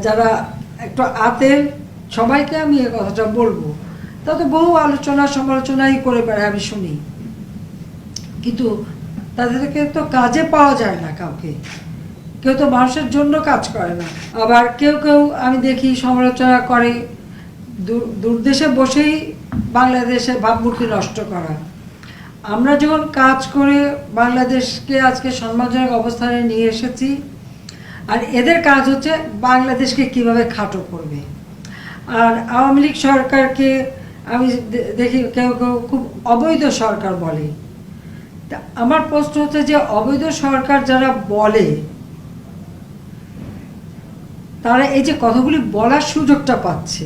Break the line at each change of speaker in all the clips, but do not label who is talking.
যারা একটু আতের সবাইকে আমি এই কথাটা বলবো। তাতে বহু আলোচনা সমালোচনাই করে বেড়ায়, আমি শুনি, কিন্তু তাদেরকে তো কাজে পাওয়া যায় না কাউকে। কেউ তো মানুষের জন্য কাজ করে না। আবার কেউ কেউ আমি দেখি সমালোচনা করে দূরদেশে বসেই বাংলাদেশের ভাবমূর্তি নষ্ট করা। আমরা যখন কাজ করে বাংলাদেশকে আজকে সম্মানজনক অবস্থানে নিয়ে এসেছি, আর এদের কাজ হচ্ছে বাংলাদেশকে কিভাবে খাটো করবে। আর আওয়ামী লীগ সরকারকে আমি দেখি কেউ কেউ খুব অবৈধ সরকার বলে। তা আমার প্রশ্ন হচ্ছে যে অবৈধ সরকার যারা বলে, তারা এই যে কথাগুলি বলার সুযোগটা পাচ্ছে,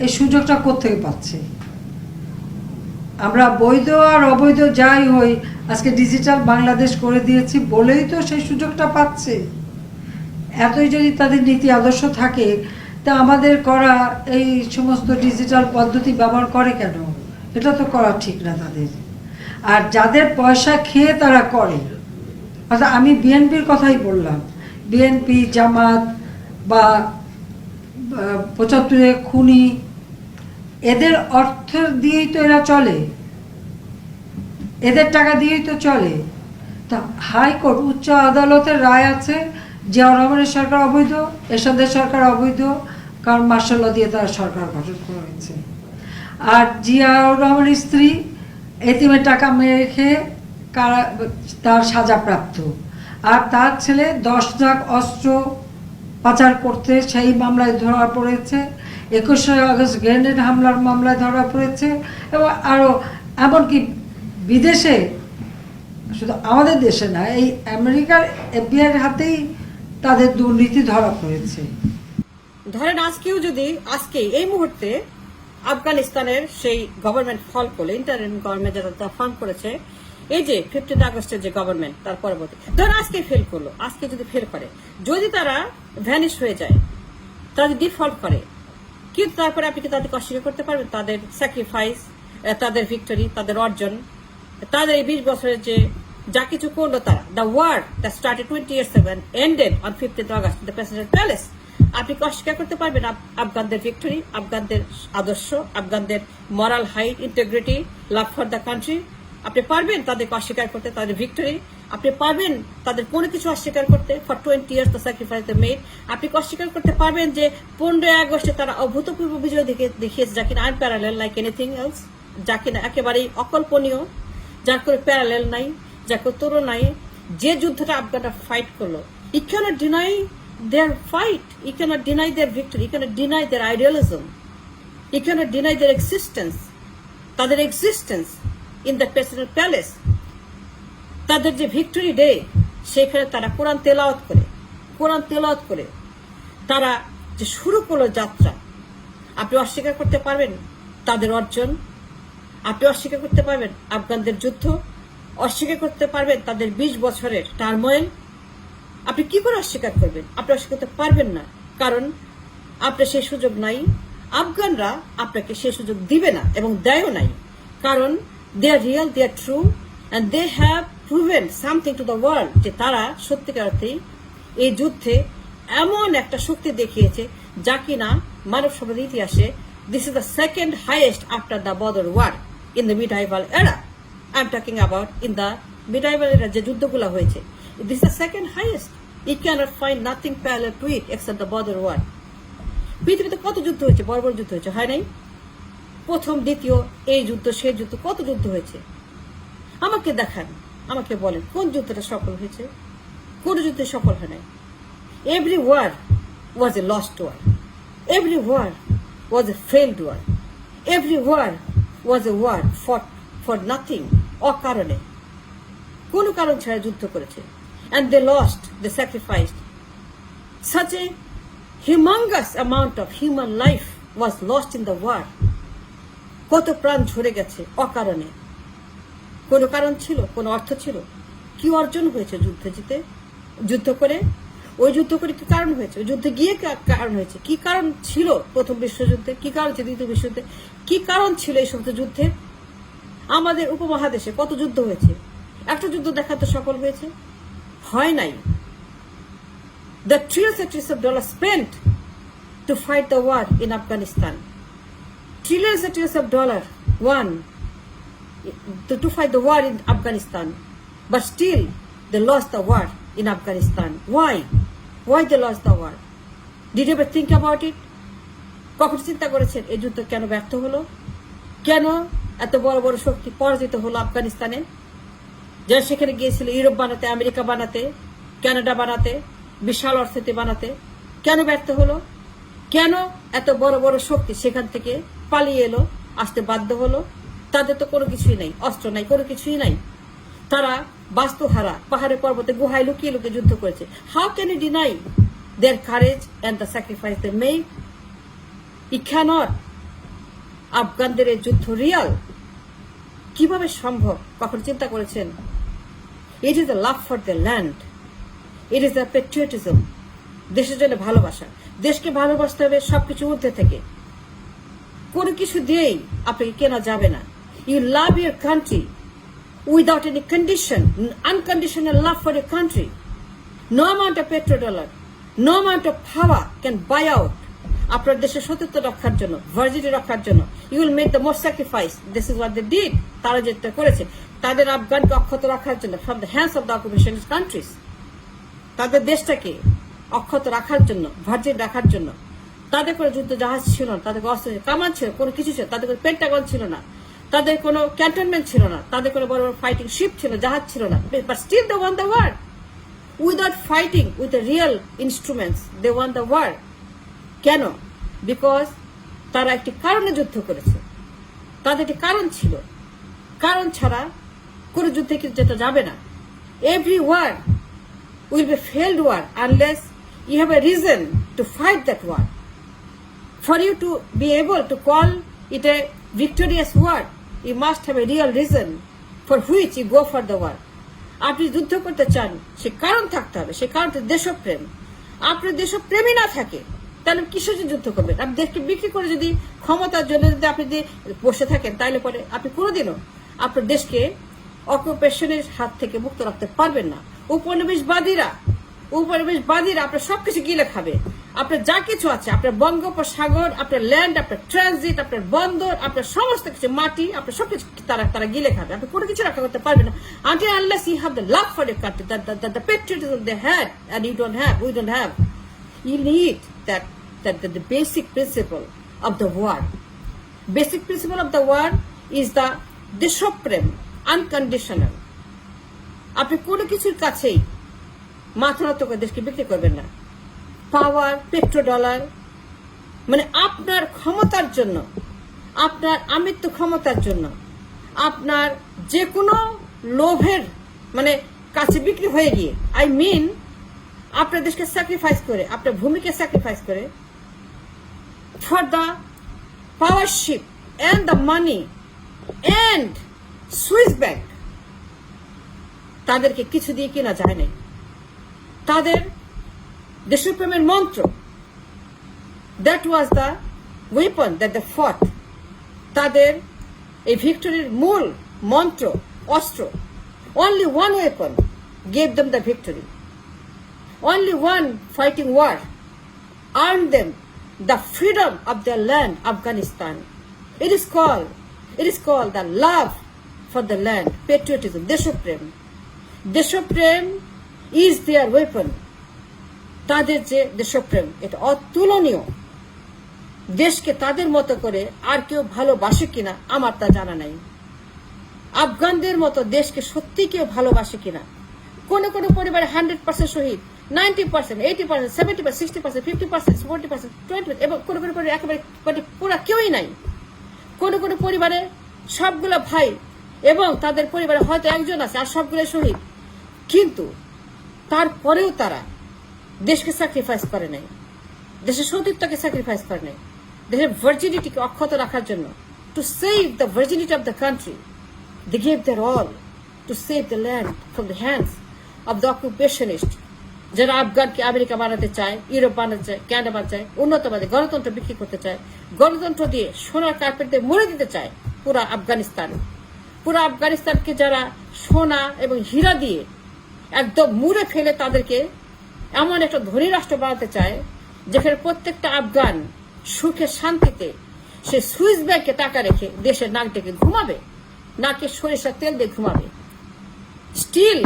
এই সুযোগটা কোত্থেকে পাচ্ছে? আমরা বৈধ আর অবৈধ যাই হই আজকে ডিজিটাল বাংলাদেশ করে দিয়েছি বলেই তো সেই সুযোগটা পাচ্ছে। এতই যদি তাদের নীতি আদর্শ থাকে, তা আমাদের করা এই সমস্ত ডিজিটাল পদ্ধতি ব্যবহার করে কেন? এটা তো করা ঠিক না তাদের। আর যাদের পয়সা খেয়ে তারা করে, অর্থাৎ আমি বিএনপির কথাই বললাম, বিএনপি, জামাত বা ৭৫-এ খুনি, এদের অর্থ দিয়েই তো এরা চলে, এদের টাকা দিয়েই তো চলে। তা হাইকোর্ট, উচ্চ আদালতের রায় আছে জিয়াউর রহমানের সরকার অবৈধ, এরশাদের সরকার অবৈধ, কারণ মার্শাল ল দিয়ে তারা সরকার গঠন করা হয়েছে। আর জিয়াউর রহমানের স্ত্রী এতিমের টাকা মেরে খেয়ে তার সাজাপ্রাপ্ত। আর তার ছেলে 10 লাখ অস্ত্র পাচার করতে সেই মামলায় ধরা পড়েছে। 21শে আগস্ট গ্রেনেড হামলার মামলায় ধরা পড়েছে। এবং আরও এমনকি বিদেশে, শুধু আমাদের দেশে না, এই আমেরিকার এফবিআইয়ের হাতেই তাদের দুর্নীতি ধরা পড়েছে।
ধরেন আজকেও যদি আজকে এই মুহূর্তে আফগানিস্তানের সেই গভর্নমেন্ট ফল করলে, ইন্টারিম গভর্নমেন্ট যারা ফর্ম করেছে, এই যে 15 আগস্টের যে গভর্নমেন্ট, তার পরবর্তী ধরেন আজকে ফেল করলো, আজকে যদি ফেল করে, যদি তারা ভ্যানিশ হয়ে যায়, তারা যদি ডিফল্ট করে, কিন্তু তারপরে আপনি কি তাদেরকে অস্বীকার করতে পারবেন তাদের স্যাক্রিফাইস, তাদের ভিক্টরি, তাদের অর্জন, তাদের এই 20 বছরের যে যা কিছু করলো তারা? The war that started 20 years ago and ended on 15th August in the Presidential Palace. আপনি কি অস্বীকার করতে পারবেন আফগানদের ভিক্টরি, আফগানদের আদর্শ, আফগানদের moral height, integrity, love for the country? আপনি পারবেন তাদেরকে অস্বীকার করতে, তাদের ভিক্টরি? আপনি পারবেন তাদের কোনো কিছু অস্বীকার করতে? For 20 years the sacrifice they made. আপনি কি অস্বীকার করতে পারবেন যে 15 আগস্টে তারা অভূতপূর্ব বিজয় দেখিয়েছে, যা কিনা আনপ্যারালেল লাইক এনিথিং এলস, যা কিনা একেবারেই অকল্পনীয়, যার করে প্যারালেল নাই, যার করে তোর নাই? যে যুদ্ধটা আফগানরা ফাইট করলো, you cannot deny their fight, you cannot deny their victory, you cannot deny their idealism, you cannot deny their existence, তাদের existence in the Presidential Palace, তাদের যে ভিক্টরি ডে, সেখানে তারা কোরআন তেলাওয়াত করে তারা যে শুরু করলো যাত্রা। আপনি অস্বীকার করতে পারবেন তাদের অর্জন? আপনি অস্বীকার করতে পারবেন আফগানদের যুদ্ধ? অস্বীকার করতে পারবেন তাদের 20 বছরের টার্মোয়েল? আপনি কি করে অস্বীকার করবেন? আপনি অস্বীকার করতে পারবেন না, কারণ আপনার সেই সুযোগ নাই। আফগানরা আপনাকে সেই সুযোগ দিবে না এবং দেয়ও নাই, কারণ they are real, they are true, and they have proven something to the world, যে তারা সত্যিকার অর্থেই এই যুদ্ধে এমন একটা শক্তি দেখিয়েছে যা কিনা মানব সভ্যতার ইতিহাসে, this is the second highest after the border war in the medieval era. I am talking about in the medieval era যে যুদ্ধগুলো হয়েছে, this is the second highest. You cannot find nothing parallel to it except the border war. পৃথিবীতে কত যুদ্ধ হয়েছে, বড় বড় যুদ্ধ হয়েছে, হয় নাই? প্রথম, দ্বিতীয়, এই যুদ্ধ, সেই যুদ্ধ, কত যুদ্ধ হয়েছে? আমাকে দেখান, আমাকে বলেন কোন যুদ্ধটা সফল হয়েছে? কোন যুদ্ধে সফল হয় নাই। Every war was a lost war. Every war was a failed war. Every war was a war fought for nothing, অকারণে, কোনো কারণ ছাড়া যুদ্ধ করেছে। And they lost, they sacrificed. Such a humongous amount of human life was lost in the war. কত প্রাণ ঝরে গেছে অকারণে। কোনো কারণ ছিল, কোনো অর্থ ছিল? কি অর্জন হয়েছে যুদ্ধে জিতে, যুদ্ধ করে? ওই যুদ্ধ করে কি কারণ হয়েছে? ওই যুদ্ধে গিয়ে কারণ হয়েছে? কি কারণ ছিল প্রথম বিশ্বযুদ্ধে? কি কারণ ছিল দ্বিতীয় বিশ্বযুদ্ধে? কি কারণ ছিল এই সমস্ত যুদ্ধে? আমাদের উপমহাদেশে কত যুদ্ধ হয়েছে? একটা যুদ্ধ দেখাতে সফল হয়েছে? হয় নাই। The trillions of dollars spent to fight the war in Afghanistan. Trillions of dollars won to fight the war in Afghanistan. But still, they lost the war in Afghanistan. Why? Why they lost the war? Did you ever think about it? কখন চিন্তা করেছেন এই যুদ্ধ কেন ব্যর্থ হলো? কেন এত বড় বড় শক্তি পরাজিত হলো আফগানিস্তানে? যারা সেখানে গিয়েছিল ইউরোপ বানাতে, আমেরিকা বানাতে, কানাডা বানাতে, বিশাল অর্থনীতি বানাতে, কেন ব্যর্থ হলো? কেন এত বড় বড় শক্তি সেখান থেকে পালিয়ে এলো, আসতে বাধ্য হলো? তাদের তো কোনো কিছুই নাই, অস্ত্র নাই, কোনো কিছুই নাই। তারা বাস্তুহারা পাহাড়ে পর্বতে গুহায় লুকিয়ে লুকিয়ে যুদ্ধ করেছে। How can you deny their courage and the sacrifice they made? I cannot. আফগানদের এই যুদ্ধ রিয়াল, কিভাবে সম্ভব? কখন চিন্তা করেছেন? It is the love for the land, it is the patriotism, দেশের জন্য ভালোবাসা। দেশকে ভালোবাসতে হবে সবকিছু ঊর্ধ্বে থেকে, কোনো কিছু দিয়েই আপনাকে কেনা যাবে না। You love your country without any condition, unconditional love for your country. No amount of petrodollar, no amount of power can buy out আপনার দেশের সতীত্ব রক্ষার জন্য, ভার্জিটি রক্ষার জন্য। You will make the most sacrifice. This is what they did. তারা যেটা করেছে তাদের আফগানকে অক্ষত রাখার জন্য, from the hands of the occupation countries, তাদের দেশটাকে অক্ষত রাখার জন্য, ভার্জিন রাখার জন্য। তাদের কোনো যুদ্ধ জাহাজ ছিল না, তাদের অস্ত্র কামান ছিল, কোনো কিছু ছিল, তাদের কোনো পেন্টাগন ছিল না, তাদের কোনো ক্যান্টনমেন্ট ছিল না, তাদের কোনো বড় বড় ফাইটিং শিপ ছিল, জাহাজ ছিল না। But still they won the war without fighting with the real instruments. They won the war. কেন? বিকজ তারা একটি কারণে যুদ্ধ করেছে, তাদের একটি কারণ ছিল। কারণ ছাড়া কোনো যুদ্ধে কিন্তু যেতে যাবে না। Every war will be failed war unless you have a reason to fight that war. For you to be able to call it a victorious war, you must have a real reason for which you go for the war. আপনি যুদ্ধ করতে চান, সে কারণ থাকতে হবে, সে কারণটা দেশপ্রেম। আপনার দেশপ্রেমই না থাকে তাহলে কিসের জন্য যুদ্ধ করবেন? আপনি দেশকে বিক্রি করে যদি ক্ষমতার জন্য যদি আপনি বসে থাকেন, তাহলে পরে আপনি কোনোদিনও আপনার দেশকে অকুপেশনের হাত থেকে মুক্ত রাখতে পারবেন না। উপনিবেশবাদীরা আপনার সবকিছু গিলে খাবে। আপনার যা কিছু আছে, আপনার বঙ্গোপসাগর, আপনার ল্যান্ড, আপনার ট্রানজিট, আপনার বন্দর, আপনার সমস্ত কিছু, মাটি, আপনার সবকিছু তারা গিলে খাবে। আপনি কোনো কিছু রক্ষা করতে পারবেন না until unless you have the love for your country, the patriotism they had and we don't have. You need that the basic principle of the war. Basic principle of the war is the দেশপ্রেম, unconditional. আপনি কোনো কিছুর কাছেই মাথা নত করে দেশকে বিক্রি করবেন না। পাওয়ার, পেট্রোডলার, মানে আপনার ক্ষমতার জন্য, আপনার আমিত্ব ক্ষমতার জন্য, আপনার যে কোনো লোভের মানে কাছে বিক্রি হয়ে গিয়ে, আই মিন আপনার দেশকে স্যাক্রিফাইস করে, আপনার ভূমিকে স্যাক্রিফাইস করে, for the powership and the money and Swiss bank, তাদেরকে কিছু দিয়ে কেনা যায় না। তাদের দেশপ্রেমের মন্ত্র, that was the weapon that they fought. তাদের এই ভিক্টরির মূল মন্ত্র, অস্ত্র, only one weapon gave them the victory, only one fighting war earned them the freedom of their land, Afghanistan. It is called the love for the land, patriotism, দেশপ্রেম। দেশপ্রেম is their weapon. তাদের যে দেশপ্রেম, এটা অতুলনীয়। দেশকে তাদের মতো করে আর কেউ ভালোবাসে কিনা আমার তা জানা নাই। আফগানদের মতো দেশকে সত্যি কেউ ভালোবাসে কিনা? কোন কোন পরিবারে 100% শহীদ, 90%, 80%, 70%, 60%, 50%, 40%, 20%, এবং কোন কোন পরিবারে একেবারে পুরা কেউই নাই। কোন কোন পরিবারে সবগুলো ভাই এবং তাদের পরিবারে হয়তো একজন আছে আর সবগুলো শহীদ, কিন্তু তারপরেও তারা দেশকে স্যাক্রিফাইস করে নাই, দেশের সতীত্বকে স্যাক্রিফাইস করে নাই, দেশের ভার্জিনিটিকে অক্ষত রাখার জন্য। To save the virginity of the country they gave their all to save the land from the hands of the occupationist, যারা আফগানকে আমেরিকা বানাতে চায়, ইউরোপ বানাতে চায়, কানাডা বানাতে চায়, উন্নতবাদী গণতন্ত্র বিক্রি করতে চায়, গণতন্ত্র দিয়ে সোনার কার্পেট দিয়ে মুড়ে দিতে চায় পুরা আফগানিস্তানকে যারা সোনা এবং হীরা দিয়ে একদম মুড়ে ফেলে তাদেরকে এমন একটা ধনী রাষ্ট্র বানাতে চায় যেখানে প্রত্যেকটা আফগান সুখে শান্তিতে সে সুইস ব্যাংকে টাকা রেখে দেশের নাক ডেকে ঘুমাবে, নাকে সরিষার তেল দিয়ে ঘুমাবে। স্টিল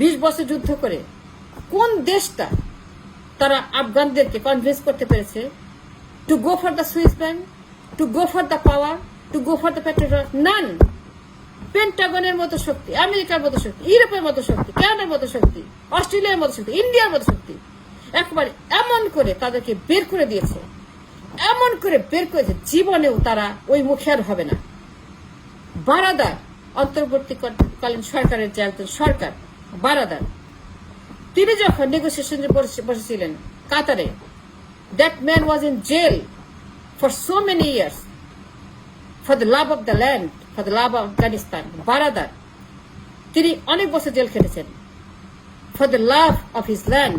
20 বছর যুদ্ধ করে কোন দেশটা তারা আফগানদেরকে কনভিন্স করতে পেরেছে to go for the Swiss bank, to go for the power, to go for the petrol? None. পেন্টাগনের মতো শক্তি, আমেরিকার মতো শক্তি, ইউরোপের মতো শক্তি, কানাডার মতো শক্তি, অস্ট্রেলিয়ার মতো শক্তি, ইন্ডিয়ার মতো শক্তি একবারে এমন করে তাদেরকে বের করে দিয়েছে, এমন করে বের করেছে জীবনেও তারা ওই মুখে আর হবে না। বারাদার অন্তর্বর্তীকালীন সরকারের যে একজন সরকার বারাদার, তিনি যখন নেগোসিয়েশনে বসেছিলেন কাতারে, that man was in jail for so many years for the love of the land, for the love of Afghanistan. Baradar তিনি অনেক বছর জেল খেটেছেন for the love of his land.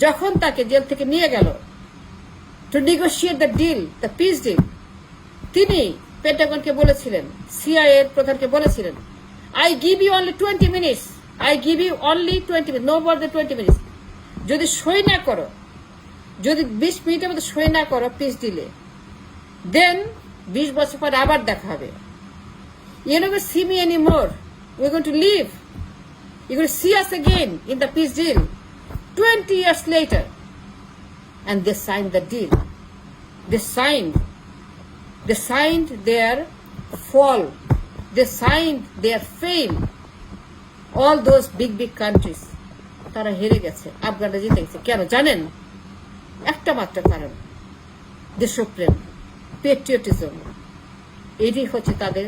যখন তাকে জেল থেকে নিয়ে গেল to negotiate the deal, the peace deal, তিনি পেন্টাগনকে বলেছিলেন, সিআইএ এর প্রধানকে বলেছিলেন, I give you only 20 minutes, I give you only 20 minutes, no more than 20 minutes. যদি সই না করো, যদি 20 মিনিটের মধ্যে সই না করো পিস ডিলে, দেন 20 বছর পর আবার দেখা হবে। You never see me any more, we going to leave, you going to see us again in the peace deal 20 years later. And they signed the deal. They signed their fall. They signed their fame. All those big countries, তারা হেরে গেছে, আফগানরা জিতে গেছে। কেন জানেন? একটা মাত্র কারণ, দেশপ্রেম, পেট্রিয়টিজম। এটি হচ্ছে তাদের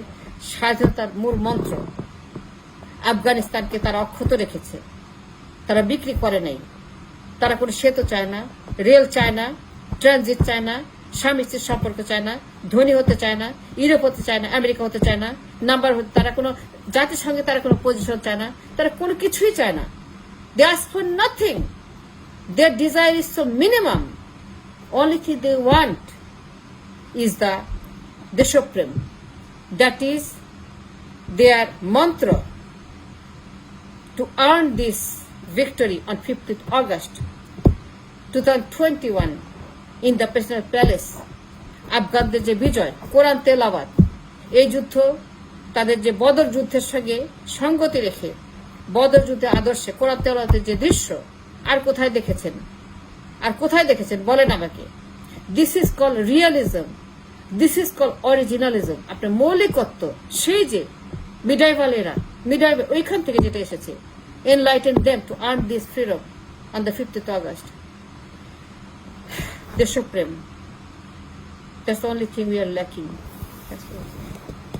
স্বাধীনতার মূল মন্ত্র। আফগানিস্তানকে তারা অক্ষত রেখেছে, তারা বিক্রি করে নাই। তারা কোনো সেতু চায় না, রেল চায় না, ট্রানজিট চায় না, স্বামী স্ত্রীর সম্পর্ক চায় না, ধনী হতে চায় না, ইউরোপ হতে চায় না, আমেরিকা হতে চায় না, নাম্বার হতে, তারা কোনো জাতির সঙ্গে তারা কোনো পজিশন চায় না, তারা কোনো কিছুই চায় না। They ask for nothing, their desire is so minimum, only thing they want is the দেশপ্রেম। That is their mantra to earn this victory on 15th August 2021 in the Presidential Palace. আফগানদের যে বিজয়, কোরআন তেলাওয়াত, এই যুদ্ধ তাদের যে বদর যুদ্ধের সঙ্গে সঙ্গতি রেখে, বদর যুদ্ধের আদর্শে কোরআন তেলাওয়াতের যে দৃশ্য আর কোথায় দেখেছেন? আর কোথায় দেখেছেন বলেন আমাকে? This is call realism, this is call originalism. আপনার মৌলিকত্ব, সেই যে মিডাইভাল এরা, মিডাইভাল ওইখান থেকে যেটা এসেছে, enlighten them to earn this freedom on the 15th August. Deshoprem. That's the only thing we are lacking. That's all.